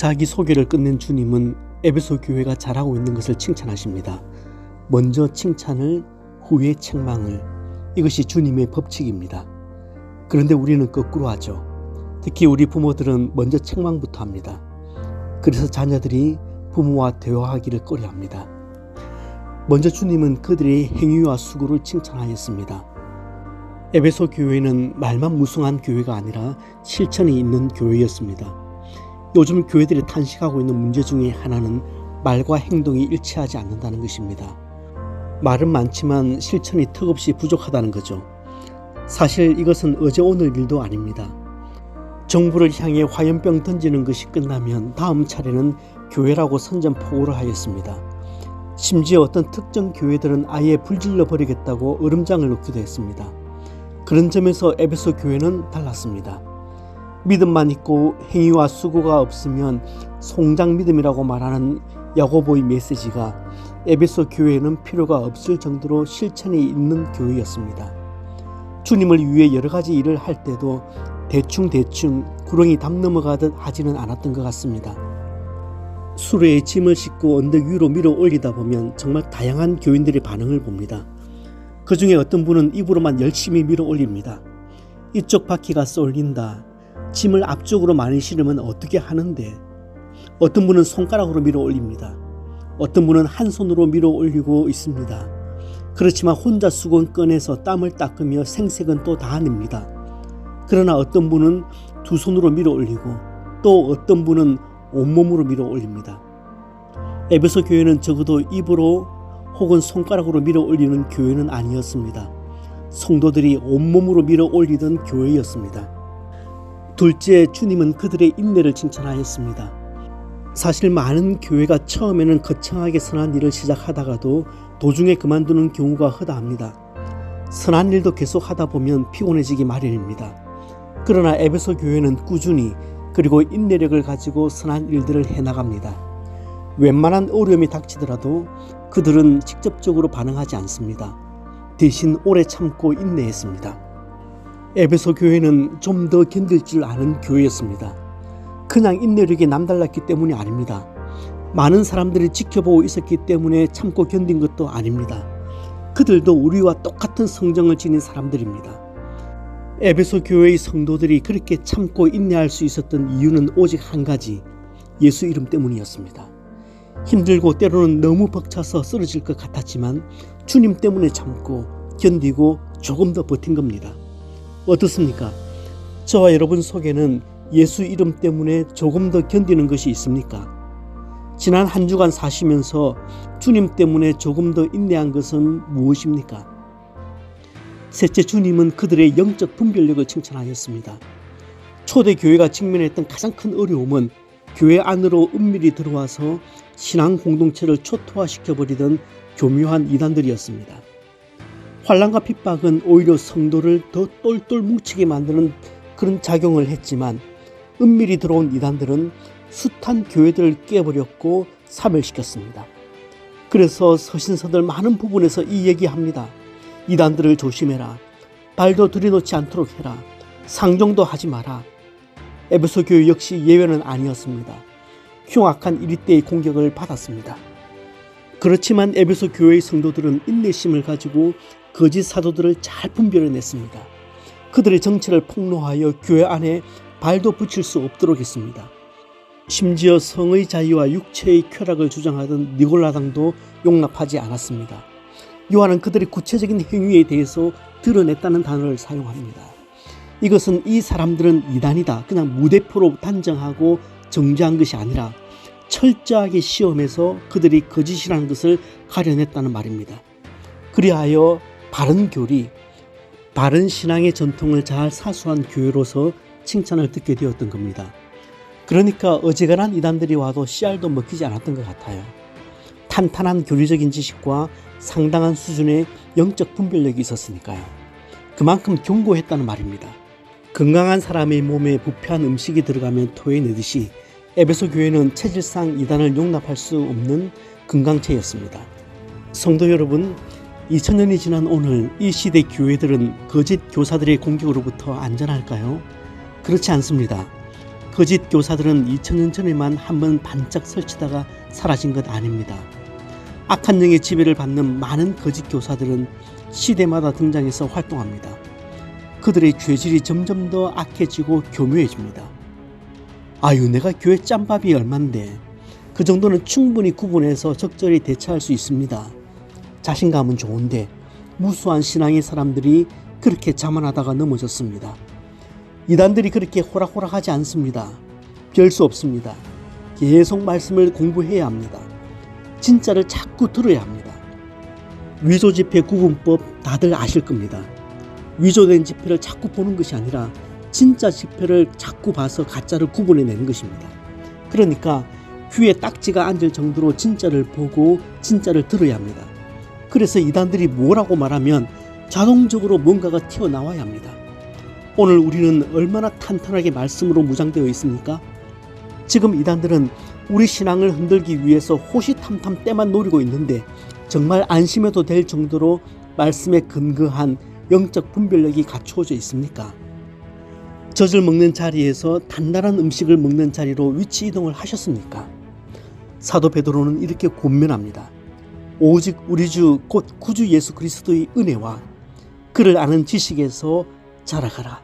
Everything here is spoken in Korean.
자기 소개를 끝낸 주님은 에베소 교회가 잘하고 있는 것을 칭찬하십니다. 먼저 칭찬을, 후에 책망을. 이것이 주님의 법칙입니다. 그런데 우리는 거꾸로 하죠. 특히 우리 부모들은 먼저 책망부터 합니다. 그래서 자녀들이 부모와 대화하기를 꺼려합니다. 먼저 주님은 그들의 행위와 수고를 칭찬하였습니다. 에베소 교회는 말만 무성한 교회가 아니라 실천이 있는 교회였습니다. 요즘 교회들이 탄식하고 있는 문제 중에 하나는 말과 행동이 일치하지 않는다는 것입니다. 말은 많지만 실천이 턱없이 부족하다는 거죠. 사실 이것은 어제 오늘 일도 아닙니다. 정부를 향해 화염병 던지는 것이 끝나면 다음 차례는 교회라고 선전포고를 하였습니다. 심지어 어떤 특정 교회들은 아예 불질러 버리겠다고 얼음장을 놓기도 했습니다. 그런 점에서 에베소 교회는 달랐습니다. 믿음만 있고 행위와 수고가 없으면 송장 믿음이라고 말하는 야고보의 메시지가 에베소 교회에는 필요가 없을 정도로 실천이 있는 교회였습니다. 주님을 위해 여러 가지 일을 할 때도 대충 구렁이 담 넘어가듯 하지는 않았던 것 같습니다. 수레에 짐을 싣고 언덕 위로 밀어 올리다 보면 정말 다양한 교인들의 반응을 봅니다. 그 중에 어떤 분은 입으로만 열심히 밀어 올립니다. 이쪽 바퀴가 쏠린다. 짐을 앞쪽으로 많이 실으면 어떻게 하는데? 어떤 분은 손가락으로 밀어 올립니다. 어떤 분은 한 손으로 밀어 올리고 있습니다. 그렇지만 혼자 수건 꺼내서 땀을 닦으며 생색은 또 다 냅니다. 그러나 어떤 분은 두 손으로 밀어 올리고 또 어떤 분은 온몸으로 밀어 올립니다. 에베소 교회는 적어도 입으로 혹은 손가락으로 밀어 올리는 교회는 아니었습니다. 성도들이 온몸으로 밀어 올리던 교회였습니다. 둘째, 주님은 그들의 인내를 칭찬하였습니다. 사실 많은 교회가 처음에는 거창하게 선한 일을 시작하다가도 도중에 그만두는 경우가 허다합니다. 선한 일도 계속 하다 보면 피곤해지기 마련입니다. 그러나 에베소 교회는 꾸준히 그리고 인내력을 가지고 선한 일들을 해나갑니다. 웬만한 어려움이 닥치더라도 그들은 직접적으로 반응하지 않습니다. 대신 오래 참고 인내했습니다. 에베소 교회는 좀 더 견딜 줄 아는 교회였습니다. 그냥 인내력이 남달랐기 때문이 아닙니다. 많은 사람들이 지켜보고 있었기 때문에 참고 견딘 것도 아닙니다. 그들도 우리와 똑같은 성정을 지닌 사람들입니다. 에베소 교회의 성도들이 그렇게 참고 인내할 수 있었던 이유는 오직 한 가지, 예수 이름 때문이었습니다. 힘들고 때로는 너무 벅차서 쓰러질 것 같았지만 주님 때문에 참고 견디고 조금 더 버틴 겁니다. 어떻습니까? 저와 여러분 속에는 예수 이름 때문에 조금 더 견디는 것이 있습니까? 지난 한 주간 사시면서 주님 때문에 조금 더 인내한 것은 무엇입니까? 셋째, 주님은 그들의 영적 분별력을 칭찬하였습니다. 초대 교회가 직면했던 가장 큰 어려움은 교회 안으로 은밀히 들어와서 신앙 공동체를 초토화시켜버리던 교묘한 이단들이었습니다. 환난과 핍박은 오히려 성도를 더 똘똘 뭉치게 만드는 그런 작용을 했지만 은밀히 들어온 이단들은 숱한 교회들을 깨버렸고 사멸시켰습니다. 그래서 서신서들 많은 부분에서 이 얘기합니다. 이단들을 조심해라. 발도 들여놓지 않도록 해라. 상종도 하지 마라. 에베소 교회 역시 예외는 아니었습니다. 흉악한 이리떼의 공격을 받았습니다. 그렇지만 에베소 교회의 성도들은 인내심을 가지고 거짓 사도들을 잘 분별해냈습니다. 그들의 정체를 폭로하여 교회 안에 발도 붙일 수 없도록 했습니다. 심지어 성의 자유와 육체의 쾌락을 주장하던 니골라당도 용납하지 않았습니다. 요한은 그들의 구체적인 행위에 대해서 드러냈다는 단어를 사용합니다. 이것은 이 사람들은 이단이다, 그냥 무대포로 단정하고 정죄한 것이 아니라 철저하게 시험해서 그들이 거짓이라는 것을 가려냈다는 말입니다. 그리하여 바른 교리, 바른 신앙의 전통을 잘 사수한 교회로서 칭찬을 듣게 되었던 겁니다. 그러니까 어지간한 이단들이 와도 씨알도 먹히지 않았던 것 같아요. 탄탄한 교리적인 지식과 상당한 수준의 영적 분별력이 있었으니까요. 그만큼 견고했다는 말입니다. 건강한 사람의 몸에 부패한 음식이 들어가면 토해내듯이 에베소 교회는 체질상 이단을 용납할 수 없는 건강체였습니다. 성도 여러분, 2000년이 지난 오늘 이 시대 교회들은 거짓 교사들의 공격으로부터 안전할까요? 그렇지 않습니다. 거짓 교사들은 2000년 전에만 한번 반짝 설치다가 사라진 것 아닙니다. 악한 영의 지배를 받는 많은 거짓 교사들은 시대마다 등장해서 활동합니다. 그들의 죄질이 점점 더 악해지고 교묘해집니다. 아유, 내가 교회 짬밥이 얼만데 그 정도는 충분히 구분해서 적절히 대처할 수 있습니다. 자신감은 좋은데 무수한 신앙의 사람들이 그렇게 자만하다가 넘어졌습니다. 이단들이 그렇게 호락호락하지 않습니다. 별 수 없습니다. 계속 말씀을 공부해야 합니다. 진짜를 자꾸 들어야 합니다. 위조지폐 구분법 다들 아실 겁니다. 위조된 지폐를 자꾸 보는 것이 아니라 진짜 지폐를 자꾸 봐서 가짜를 구분해내는 것입니다. 그러니까 귀에 딱지가 앉을 정도로 진짜를 보고 진짜를 들어야 합니다. 그래서 이단들이 뭐라고 말하면 자동적으로 뭔가가 튀어나와야 합니다. 오늘 우리는 얼마나 탄탄하게 말씀으로 무장되어 있습니까? 지금 이단들은 우리 신앙을 흔들기 위해서 호시탐탐 때만 노리고 있는데 정말 안심해도 될 정도로 말씀에 근거한 영적 분별력이 갖추어져 있습니까? 젖을 먹는 자리에서 단단한 음식을 먹는 자리로 위치 이동을 하셨습니까? 사도 베드로는 이렇게 권면합니다. 오직 우리 주 곧 구주 예수 그리스도의 은혜와 그를 아는 지식에서 자라가라.